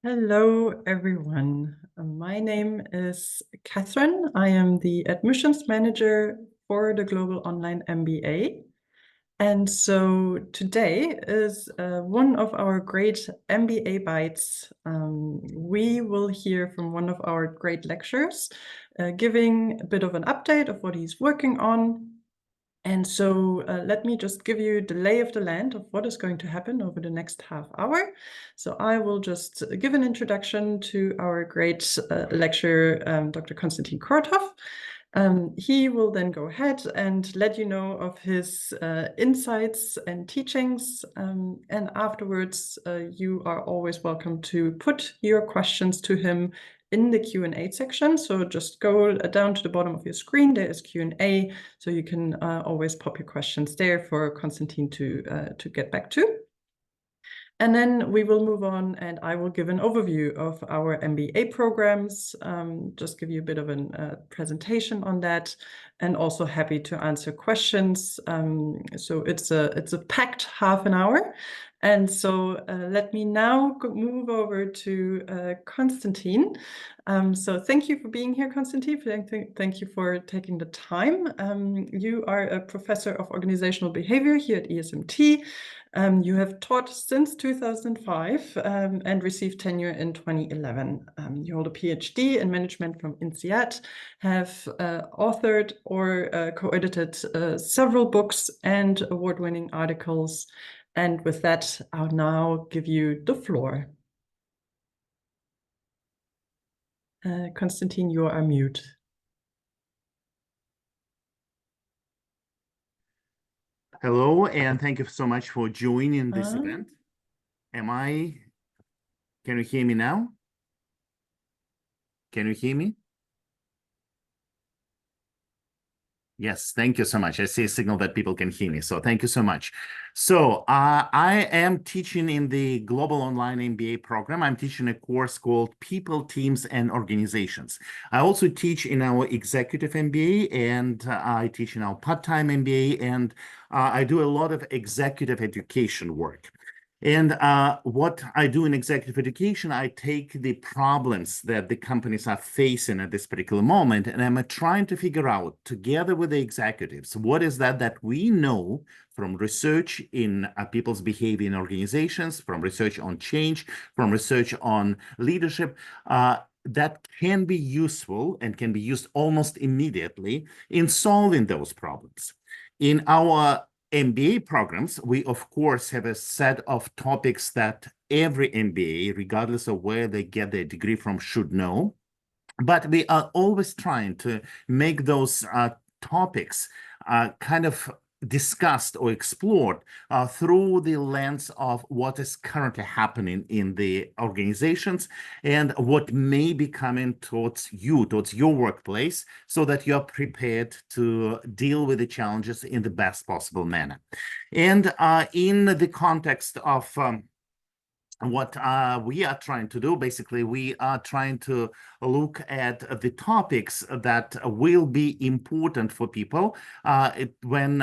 Hello, everyone. My name is Catherine. I am the admissions manager for the Global Online MBA. And so today is one of our great MBA Bites. We will hear from one of our great lecturers, giving a bit of an update of what he's working on. And so let me just give you the lay of the land of what is going to happen over the next half hour. So I will just give an introduction to our great lecturer, Dr. Konstantin Korotov. He will then go ahead and let you know of his insights and teachings. And afterwards, you are always welcome to put your questions to him in the Q&A section. So just go down to the bottom of your screen. There is Q&A, so you can always pop your questions there for Konstantin to get back to. And then we will move on and I will give an overview of our MBA programs, just give you a bit of a presentation on that, and also happy to answer questions. So it's a packed half an hour. And so let me now move over to Konstantin. So thank you for being here, Konstantin. Thank you for taking the time. You are a professor of organizational behavior here at ESMT. You have taught since 2005 and received tenure in 2011. You hold a PhD in management from INSEAD, have authored or co-edited several books and award-winning articles. And with that, I'll now give you the floor. Konstantin, you are mute. Hello, and thank you so much for joining this event. Can you hear me now? Can you hear me? Yes, thank you so much. I see a signal that people can hear me, so thank you so much. So I am teaching in the Global Online MBA program. I'm teaching a course called People, Teams, and Organizations. I also teach in our Executive MBA, and I teach in our part-time MBA, and I do a lot of executive education work. And what I do in executive education, I take the problems that the companies are facing at this particular moment, and I'm trying to figure out, together with the executives, what is that we know from research in people's behavior in organizations, from research on change, from research on leadership, that can be useful and can be used almost immediately in solving those problems. In our MBA programs, we of course have a set of topics that every MBA, regardless of where they get their degree from, should know. But we are always trying to make those topics kind of discussed or explored through the lens of what is currently happening in the organizations and what may be coming towards your workplace, so that you're prepared to deal with the challenges in the best possible manner. And in the context of what we are trying to do, basically, we are trying to look at the topics that will be important for people when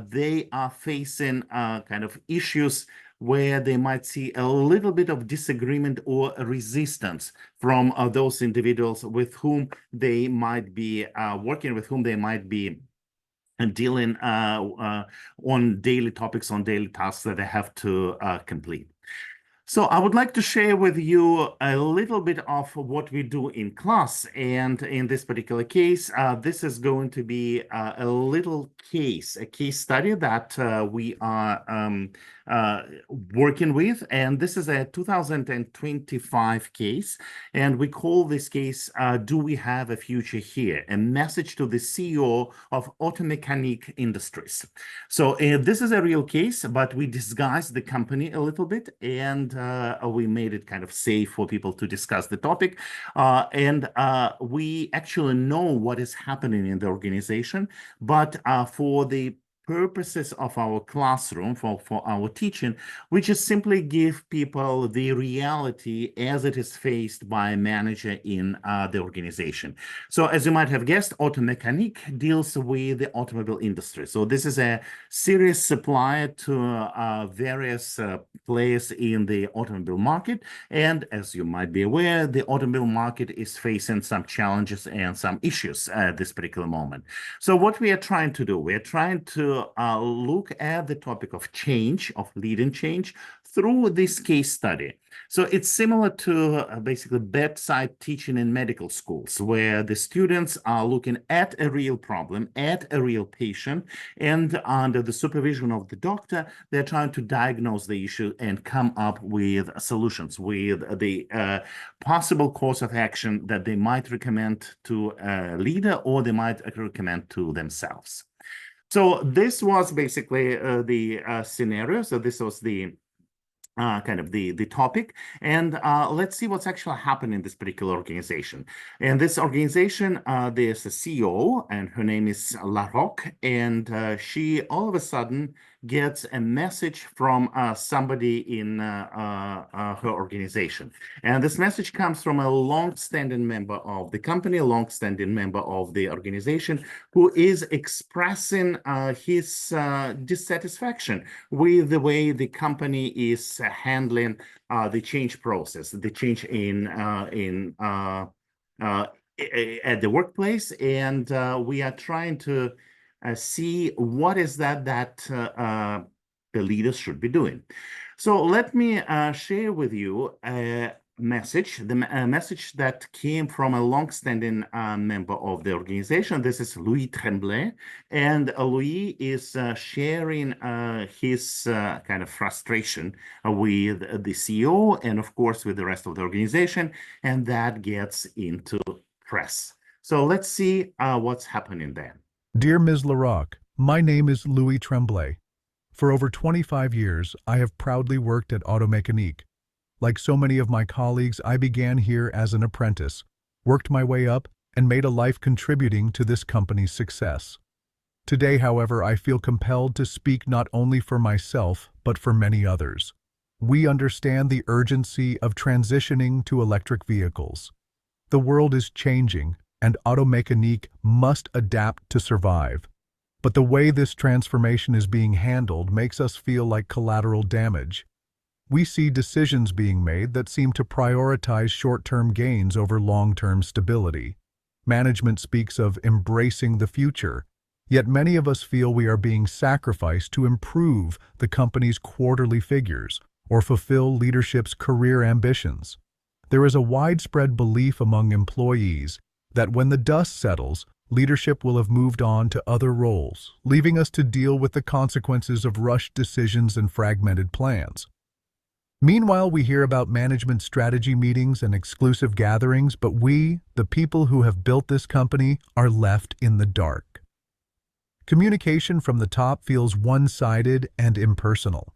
they are facing kind of issues where they might see a little bit of disagreement or resistance from those individuals with whom they might be working, with whom they might be and dealing on daily topics, on daily tasks that they have to complete. So I would like to share with you a little bit of what we do in class. And in this particular case, this is going to be a little case, a case study that we are working with. And this is a 2025 case. And we call this case, Do We Have a Future Here? A message to the CEO of Auto Mechanic Industries. So this is a real case, but we disguised the company a little bit, and we made it kind of safe for people to discuss the topic. And we actually know what is happening in the organization, but for the purposes of our classroom, for our teaching, we just simply give people the reality as it is faced by a manager in the organization. So as you might have guessed, Auto Mécanique deals with the automobile industry. So this is a serious supplier to various players in the automobile market. And as you might be aware, the automobile market is facing some challenges and some issues at this particular moment. So what we are trying to do, we are trying to look at the topic of change, of leading change, through this case study. So it's similar to basically bedside teaching in medical schools, where the students are looking at a real problem, at a real patient, and under the supervision of the doctor, they're trying to diagnose the issue and come up with solutions, with the possible course of action that they might recommend to a leader or they might recommend to themselves. So this was basically the scenario. So this was the kind of the topic, and let's see what's actually happened in this particular organization. And this organization, there's a CEO, and her name is Laroque, and she all of a sudden gets a message from somebody in her organization. And this message comes from a long-standing member of the company, a long-standing member of the organization, who is expressing his dissatisfaction with the way the company is handling the change process, the change at the workplace, and we are trying to see what is that the leaders should be doing. So let me share with you a message, a message that came from a long-standing member of the organization. This is Louis Tremblay, and Louis is sharing his kind of frustration with the CEO and, of course, with the rest of the organization, and that gets into press. So let's see what's happening there. Dear Ms. Laroque, my name is Louis Tremblay. For over 25 years, I have proudly worked at Auto Mécanique. Like so many of my colleagues, I began here as an apprentice, worked my way up, and made a life contributing to this company's success. Today, however, I feel compelled to speak not only for myself, but for many others. We understand the urgency of transitioning to electric vehicles. The world is changing, and Auto Mécanique must adapt to survive. But the way this transformation is being handled makes us feel like collateral damage. We see decisions being made that seem to prioritize short-term gains over long-term stability. Management speaks of embracing the future, yet many of us feel we are being sacrificed to improve the company's quarterly figures or fulfill leadership's career ambitions. There is a widespread belief among employees that when the dust settles, leadership will have moved on to other roles, leaving us to deal with the consequences of rushed decisions and fragmented plans. Meanwhile, we hear about management strategy meetings and exclusive gatherings, but we, the people who have built this company, are left in the dark. Communication from the top feels one-sided and impersonal.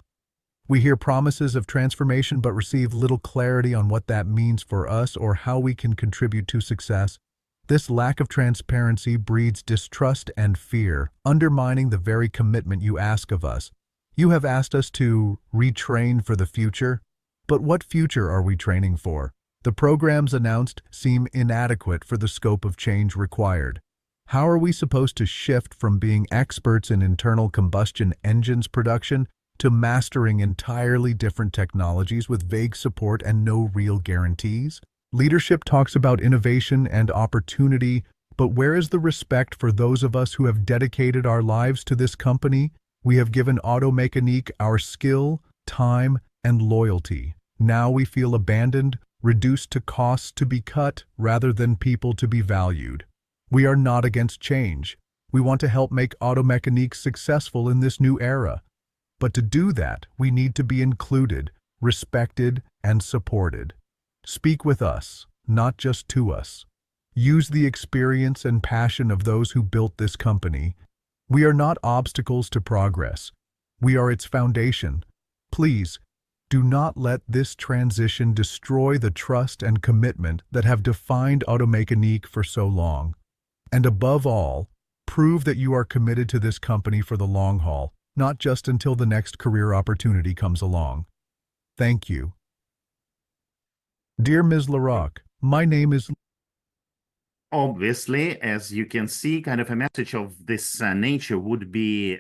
We hear promises of transformation but receive little clarity on what that means for us or how we can contribute to success. This lack of transparency breeds distrust and fear, undermining the very commitment you ask of us. You have asked us to retrain for the future, but what future are we training for? The programs announced seem inadequate for the scope of change required. How are we supposed to shift from being experts in internal combustion engines production to mastering entirely different technologies with vague support and no real guarantees? Leadership talks about innovation and opportunity, but where is the respect for those of us who have dedicated our lives to this company? We have given Auto Mécanique our skill, time, and loyalty. Now we feel abandoned, reduced to costs to be cut rather than people to be valued. We are not against change. We want to help make Auto Mécanique successful in this new era. But to do that, we need to be included, respected, and supported. Speak with us, not just to us. Use the experience and passion of those who built this company. We are not obstacles to progress. We are its foundation. Please, do not let this transition destroy the trust and commitment that have defined Auto Mécanique for so long. And above all, Prove that you are committed to this company for the long haul, not just until the next career opportunity comes along. Thank you. Dear Ms. Larocque, my name is... Obviously, as you can see, kind of a message of this nature would be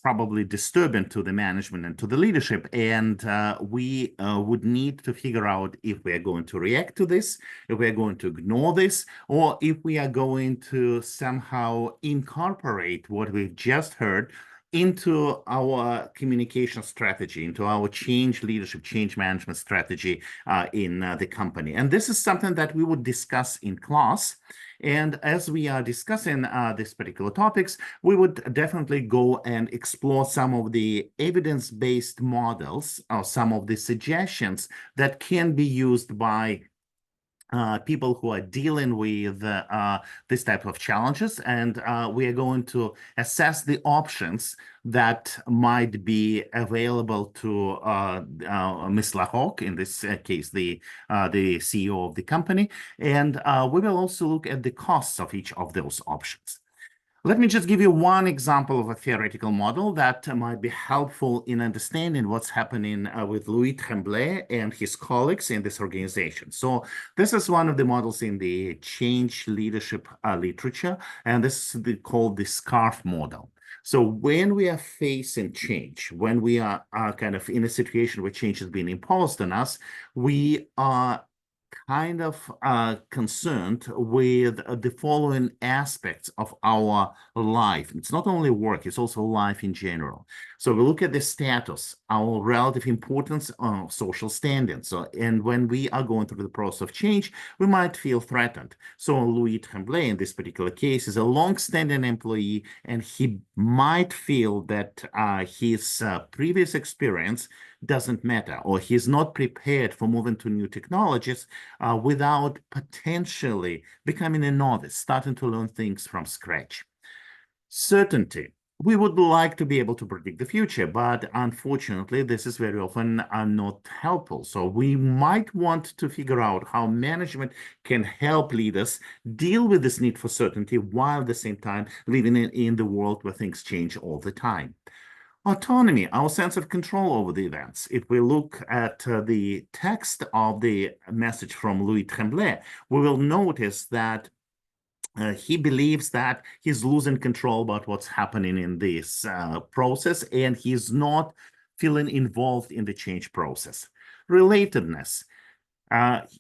probably disturbing to the management and to the leadership. And we would need to figure out if we are going to react to this, if we are going to ignore this, or if we are going to somehow incorporate what we've just heard into our communication strategy, into our change leadership, change management strategy in the company. And this is something that we would discuss in class. And as we are discussing these particular topics, we would definitely go and explore some of the evidence-based models or some of the suggestions that can be used by people who are dealing with this type of challenges, and we are going to assess the options that might be available to Ms. Larocque, in this case, the CEO of the company, and we will also look at the costs of each of those options. Let me just give you one example of a theoretical model that might be helpful in understanding what's happening with Louis Tremblay and his colleagues in this organization. So this is one of the models in the change leadership literature, and this is called the SCARF model. So when we are facing change, when we are kind of in a situation where change is being imposed on us, we are kind of concerned with the following aspects of our life. It's not only work, it's also life in general. So we look at the status, our relative importance, social standing. So, and when we are going through the process of change, we might feel threatened. So Louis Tremblay, in this particular case, is a long-standing employee, and he might feel that his previous experience doesn't matter, or he's not prepared for moving to new technologies without potentially becoming a novice, starting to learn things from scratch. Certainty. We would like to be able to predict the future, but unfortunately, this is very often not helpful. So we might want to figure out how management can help leaders deal with this need for certainty while at the same time living in the world where things change all the time. Autonomy, our sense of control over the events. If we look at the text of the message from Louis Tremblay, we will notice that he believes that he's losing control about what's happening in this process, and he's not feeling involved in the change process. Relatedness.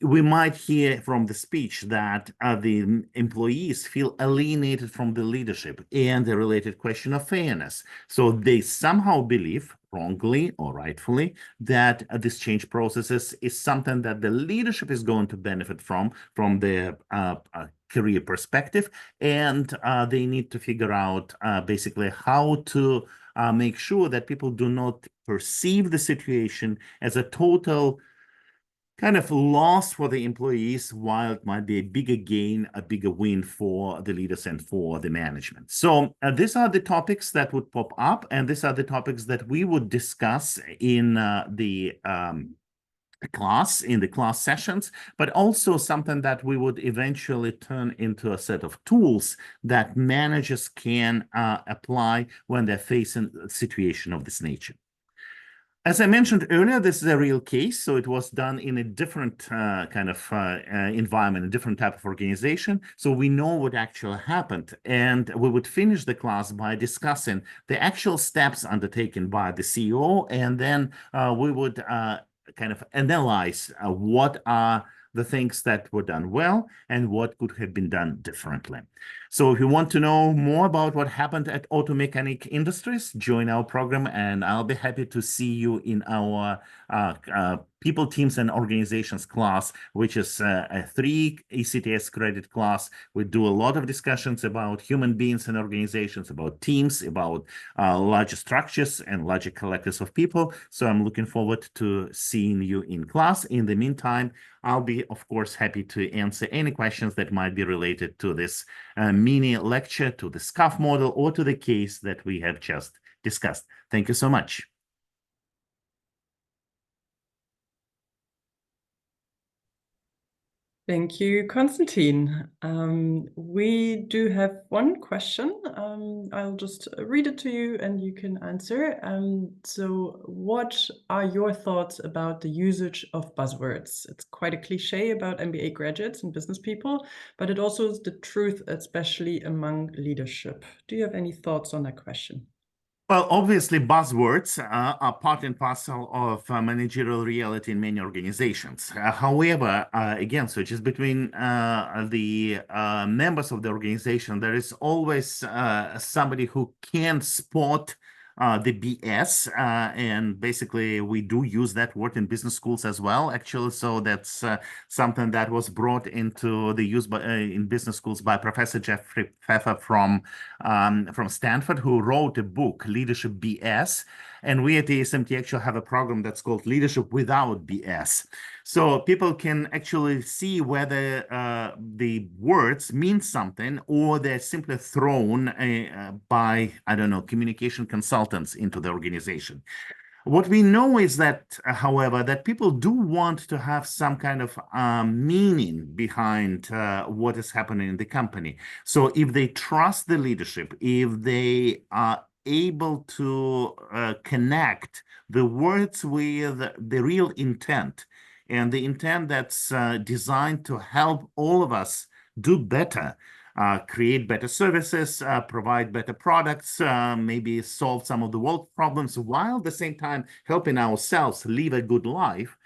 We might hear from the speech that the employees feel alienated from the leadership, and the related question of fairness. So they somehow believe, wrongly or rightfully, that this change process is something that the leadership is going to benefit from their career perspective, and they need to figure out basically how to make sure that people do not perceive the situation as a total kind of loss for the employees, while it might be a bigger gain, a bigger win for the leaders and for the management. So these are the topics that would pop up, and these are the topics that we would discuss in the class sessions, but also something that we would eventually turn into a set of tools that managers can apply when they're facing a situation of this nature. As I mentioned earlier, this is a real case, so it was done in a different kind of environment, a different type of organization, so we know what actually happened. And we would finish the class by discussing the actual steps undertaken by the CEO, and then we would kind of analyze what are the things that were done well and what could have been done differently. So if you want to know more about what happened at Auto Mechanic Industries, join our program, and I'll be happy to see you in our People, Teams, and Organizations class, which is a 3 ECTS credit class. We do a lot of discussions about human beings and organizations, about teams, about larger structures and larger collectives of people. So I'm looking forward to seeing you in class. In the meantime, I'll be, of course, happy to answer any questions that might be related to this mini lecture, to the SCARF model, or to the case that we have just discussed. Thank you so much. Thank you, Konstantin. We do have one question. I'll just read it to you and you can answer. So what are your thoughts about the usage of buzzwords? It's quite a cliche about MBA graduates and business people, but it also is the truth, especially among leadership. Do you have any thoughts on that question? Well, obviously, buzzwords are part and parcel of managerial reality in many organizations. However, again, so just between the members of the organization, there is always somebody who can spot the BS, and basically we do use that word in business schools as well, actually. So that's something that was brought into the use in business schools by Professor Jeffrey Pfeffer from Stanford, who wrote a book, Leadership BS. And we at the ESMT actually have a program that's called Leadership Without BS. So people can actually see whether the words mean something or they're simply thrown by, I don't know, communication consultants into the organization. What we know is that, however, that people do want to have some kind of meaning behind what is happening in the company. So if they trust the leadership, if they are able to connect the words with the real intent, and the intent that's designed to help all of us do better, create better services, provide better products, maybe solve some of the world problems, while at the same time helping ourselves live a good life,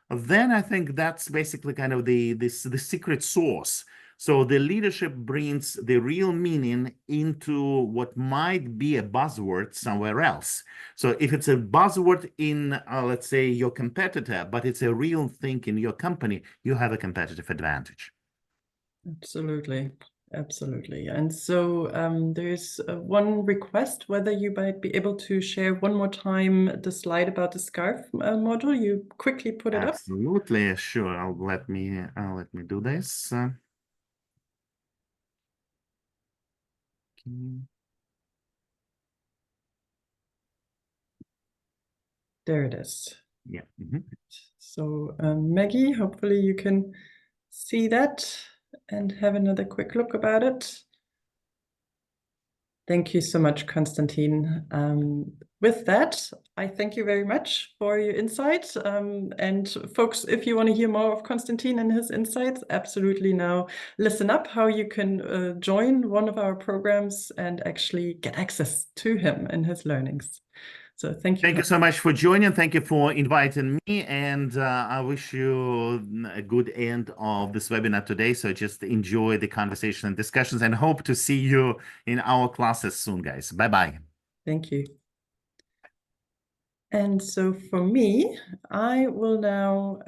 then I think that's basically kind of the secret sauce. So the leadership brings the real meaning into what might be a buzzword somewhere else. So if it's a buzzword in, let's say, your competitor, but it's a real thing in your company, you have a competitive advantage. Absolutely. Absolutely. And so there's one request, whether you might be able to share one more time the slide about the SCARF module. You quickly put it up. Absolutely, sure. Let me do this. There it is. Yeah. So Maggie, hopefully you can see that and have another quick look about it. Thank you so much, Konstantin. With that, I thank you very much for your insights. And folks, if you want to hear more of Konstantin and his insights, absolutely now listen up how you can join one of our programs and actually get access to him and his learnings. So thank you. Thank you so much for joining. Thank you for inviting me. And I wish you a good end of this webinar today. So just enjoy the conversation and discussions and hope to see you in our classes soon, guys. Bye-bye. Thank you. And so for me, I will now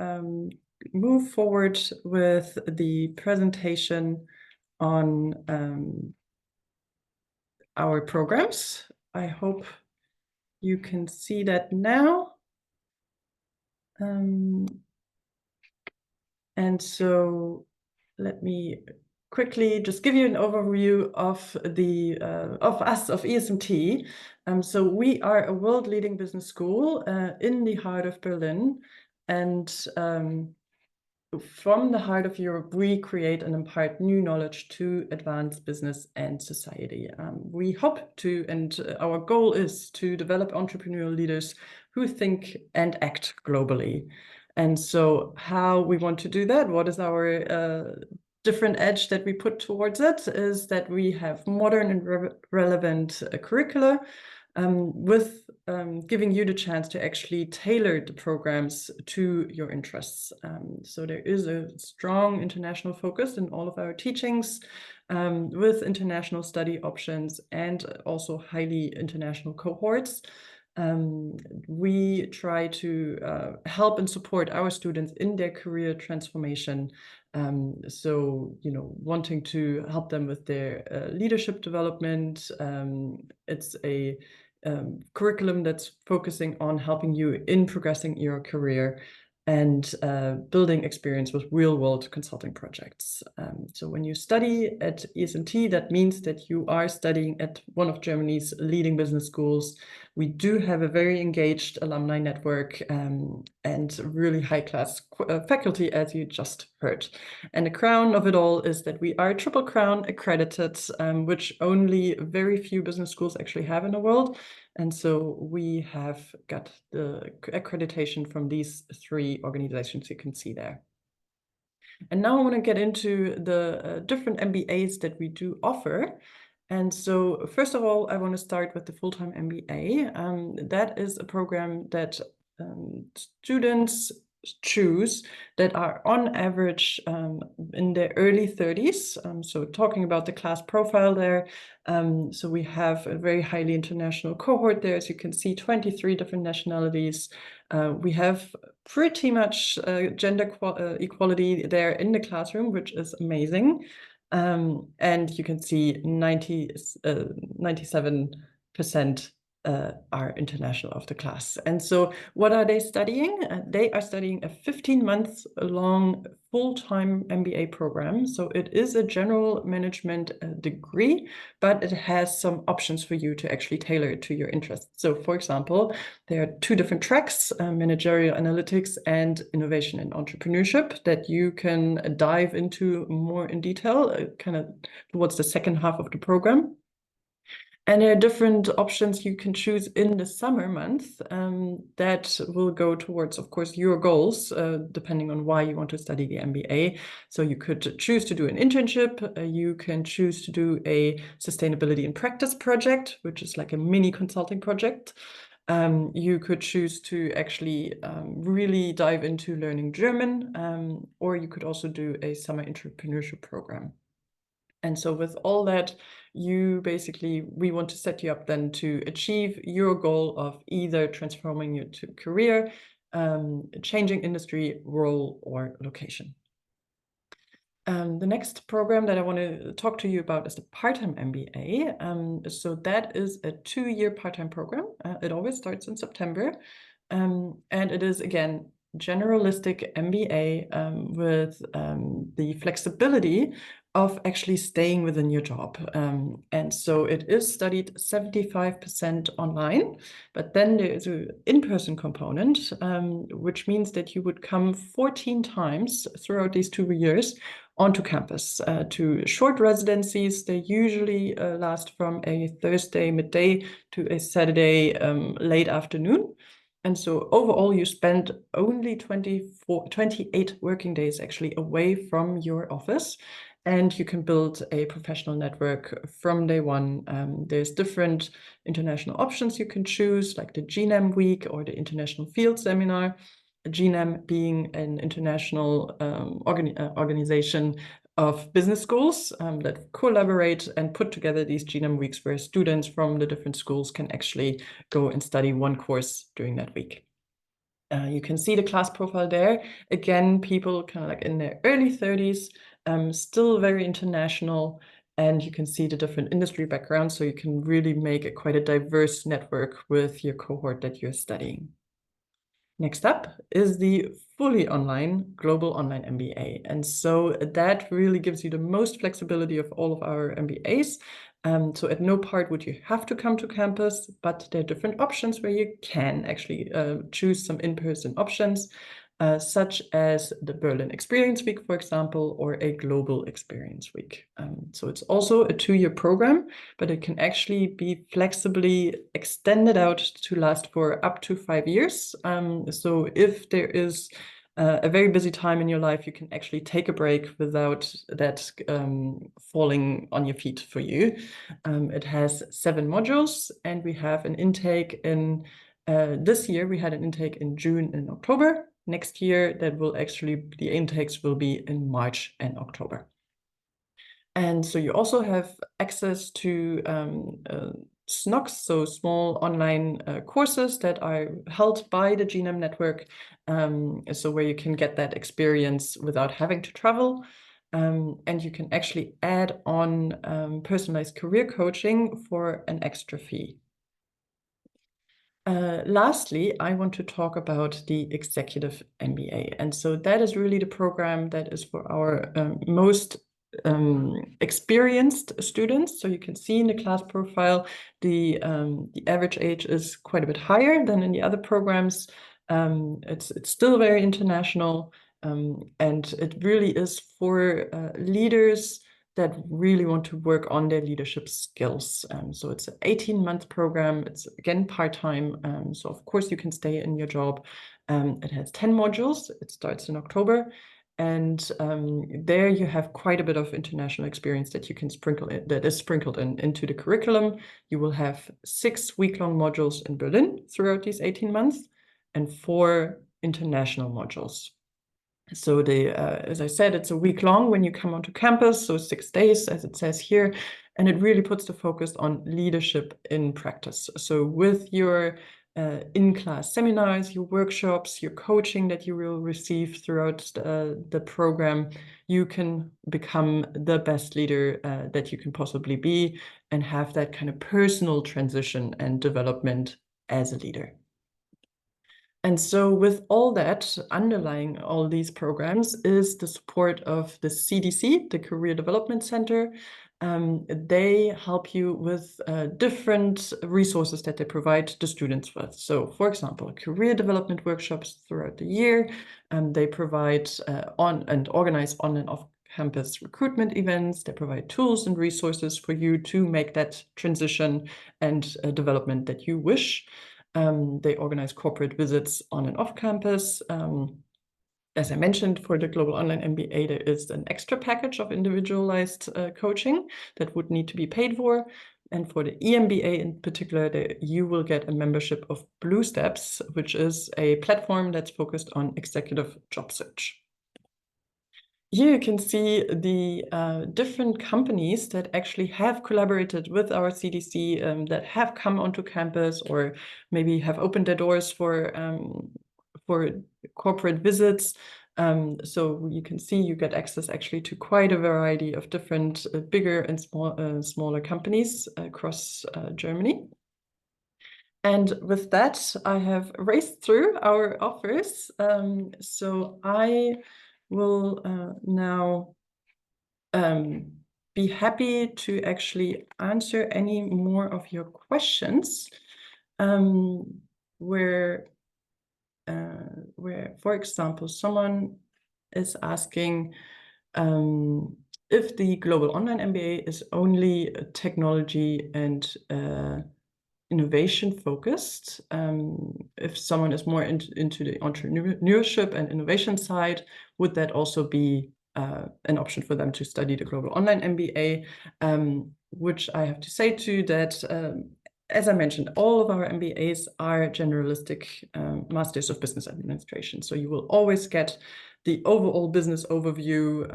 move forward with the presentation on our programs. I hope you can see that now. And so let me quickly just give you an overview of the of ESMT. So we are a world-leading business school in the heart of Berlin, and from the heart of Europe, we create and impart new knowledge to advance business and society. We hope to, and our goal is to develop entrepreneurial leaders who think and act globally. And so how we want to do that, what is our different edge that we put towards it, is that we have modern and relevant curricula, with giving you the chance to actually tailor the programs to your interests. So there is a strong international focus in all of our teachings, with international study options and also highly international cohorts. We try to help and support our students in their career transformation. So, you know, wanting to help them with their leadership development. It's a curriculum that's focusing on helping you in progressing your career and building experience with real-world consulting projects. So when you study at ESMT, that means that you are studying at one of Germany's leading business schools, We do have a very engaged alumni network and really high-class faculty, as you just heard. And the crown of it all is that we are Triple Crown accredited, which only very few business schools actually have in the world. And so we have got the accreditation from these 3 organizations you can see there. And now I want to get into the different MBAs that we do offer. And so first of all, I want to start with the full-time MBA. That is a program that students choose that are on average in their early 30s. So talking about the class profile there, so we have a very highly international cohort there. As you can see, 23 different nationalities. We have pretty much gender equality there in the classroom, which is amazing. And you can see 97% are international of the class. And so what are they studying? They are studying a 15-month long full-time MBA program. So it is a general management degree, but it has some options for you to actually tailor it to your interests. So for example, there are 2 different tracks, managerial analytics and innovation and entrepreneurship, that you can dive into more in detail, kind of towards the second half of the program. And there are different options you can choose in the summer month that will go towards, of course, your goals, depending on why you want to study the MBA. So you could choose to do an internship. You can choose to do a sustainability in practice project, which is like a mini consulting project. You could choose to actually really dive into learning German, or you could also do a summer entrepreneurship program. And so with all that, we want to set you up then to achieve your goal of either transforming your career, changing industry, role, or location. The next program that I want to talk to you about is the part-time MBA. So that is a 2-year part-time program. It always starts in September. And it is, again, generalistic MBA with the flexibility of actually staying within your job. And so it is studied 75% online, but then there is an in-person component, which means that you would come 14 times throughout these 2 years onto campus to short residencies. They usually last from a Thursday midday to a Saturday late afternoon. And so overall, you spend only 28 working days actually away from your office. And you can build a professional network from day one. There's different international options you can choose, like the GNAM week or the International Field Seminar. GNAM being an international organization of business schools that collaborate and put together these GNAM weeks where students from the different schools can actually go and study one course during that week. You can see the class profile there. Again, people kind of like in their early 30s, still very international, and you can see the different industry backgrounds, so you can really make quite a diverse network with your cohort that you're studying. Next up is the fully online global online MBA. And so that really gives you the most flexibility of all of our MBAs. So at no part would you have to come to campus, but there are different options where you can actually choose some in-person options, such as the Berlin Experience Week, for example, or a Global Experience Week. So it's also a 2-year program, but it can actually be flexibly extended out to last for up to 5 years. So if there is a very busy time in your life, you can actually take a break without that falling on your feet for you. It has 7 modules, and we have an intake in this year. We had an intake in June and October. Next year, the intakes will be in March and October. And so you also have access to SNOCs, so small online courses that are held by the GNAM network, so where you can get that experience without having to travel. And you can actually add on personalized career coaching for an extra fee. Lastly, I want to talk about the Executive MBA. And so that is really the program that is for our most experienced students. So you can see in the class profile, the average age is quite a bit higher than in the other programs. It's still very international, and it really is for leaders that really want to work on their leadership skills. So it's an 18-month program. It's again part-time. So of course you can stay in your job. It has 10 modules. It starts in October. And there you have quite a bit of international experience that you can sprinkle in, that is sprinkled into the curriculum. You will have 6 week-long modules in Berlin throughout these 18 months and 4 international modules. So as I said, it's a week long when you come onto campus, so 6 days, as it says here, and it really puts the focus on leadership in practice. So with your in-class seminars, your workshops, your coaching that you will receive throughout the program, you can become the best leader that you can possibly be and have that kind of personal transition and development as a leader. And so with all that, underlying all these programs is the support of the CDC, the Career Development Center. They help you with different resources that they provide the students with. So for example, career development workshops throughout the year. They provide and organize on and off campus recruitment events. They provide tools and resources for you to make that transition and development that you wish. They organize corporate visits on and off campus. As I mentioned, for the Global Online MBA, there is an extra package of individualized coaching that would need to be paid for. And for the EMBA in particular, you will get a membership of Blue Steps, which is a platform that's focused on executive job search. Here you can see the different companies that actually have collaborated with our CDC, that have come onto campus or maybe have opened their doors for corporate visits. So you can see you get access actually to quite a variety of different bigger and smaller companies across Germany. And with that, I have raced through our offers. So I will now be happy to actually answer any more of your questions, where, for example, someone is asking if the Global Online MBA is only technology and innovation focused. If someone is more into the entrepreneurship and innovation side, would that also be an option for them to study the Global Online MBA? Which I have to say too that, as I mentioned, all of our MBAs are generalistic Masters of Business Administration. So you will always get the overall business overview.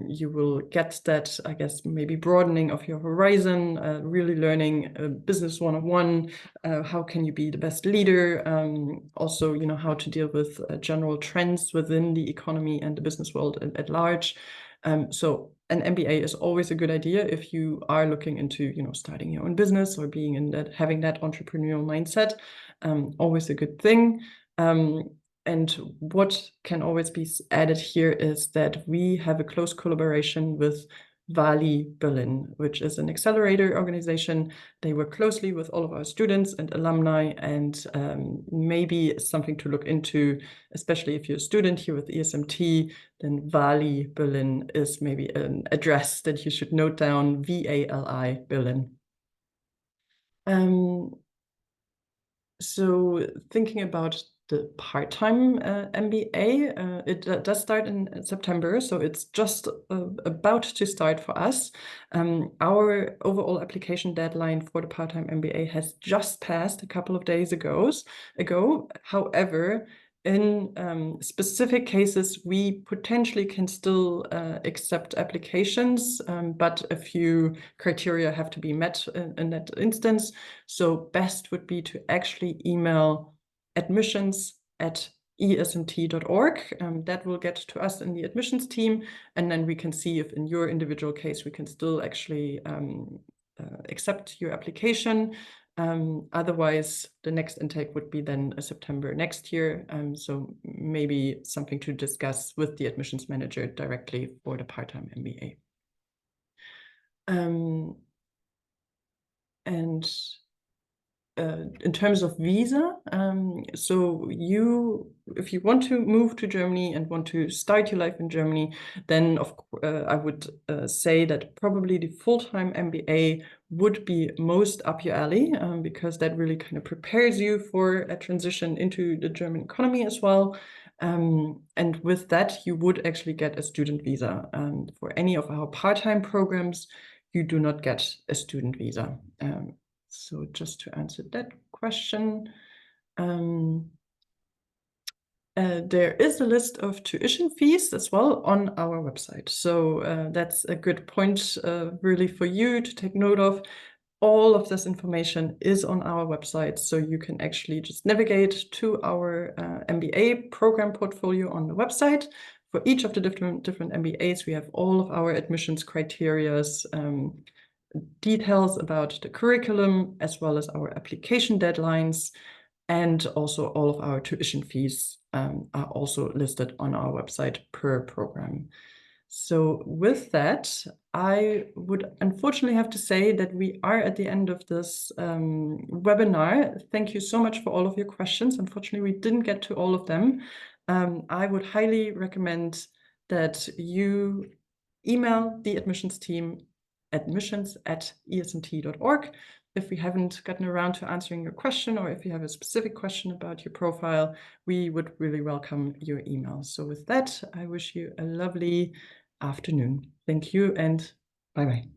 You will get that, I guess, maybe broadening of your horizon, really learning business 101. How can you be the best leader? Also, you know, how to deal with general trends within the economy and the business world at large. So an MBA is always a good idea if you are looking into, you know, starting your own business or being in that, having that entrepreneurial mindset. Always a good thing. And what can always be added here is that we have a close collaboration with Vali Berlin, which is an accelerator organization. They work closely with all of our students and alumni, and maybe something to look into, especially if you're a student here with ESMT, then Vali Berlin is maybe an address that you should note down, VALI Berlin. So thinking about the part-time MBA, it does start in September, so it's just about to start for us. Our overall application deadline for the part-time MBA has just passed a couple of days ago. However, in specific cases, we potentially can still accept applications, but a few criteria have to be met in that instance. So best would be to actually email admissions@esmt.org. That will get to us in the admissions team, and then we can see if in your individual case we can still actually accept your application. Otherwise, the next intake would be then September next year. So maybe something to discuss with the admissions manager directly for the part-time MBA. And in terms of visa, so if you want to move to Germany and want to start your life in Germany, then I would say that probably the full-time MBA would be most up your alley, because that really kind of prepares you for a transition into the German economy as well. And with that, you would actually get a student visa. For any of our part-time programs, you do not get a student visa. So just to answer that question, there is a list of tuition fees as well on our website. So that's a good point really for you to take note of. All of this information is on our website, so you can actually just navigate to our MBA program portfolio on the website. For each of the different MBAs, we have all of our admissions criteria, details about the curriculum, as well as our application deadlines, and also all of our tuition fees are also listed on our website per program. So with that, I would unfortunately have to say that we are at the end of this webinar. Thank you so much for all of your questions. Unfortunately, we didn't get to all of them. I would highly recommend that you email the admissions team, admissions@esmt.org. If we haven't gotten around to answering your question, or if you have a specific question about your profile, we would really welcome your email. So with that, I wish you a lovely afternoon. Thank you and bye-bye.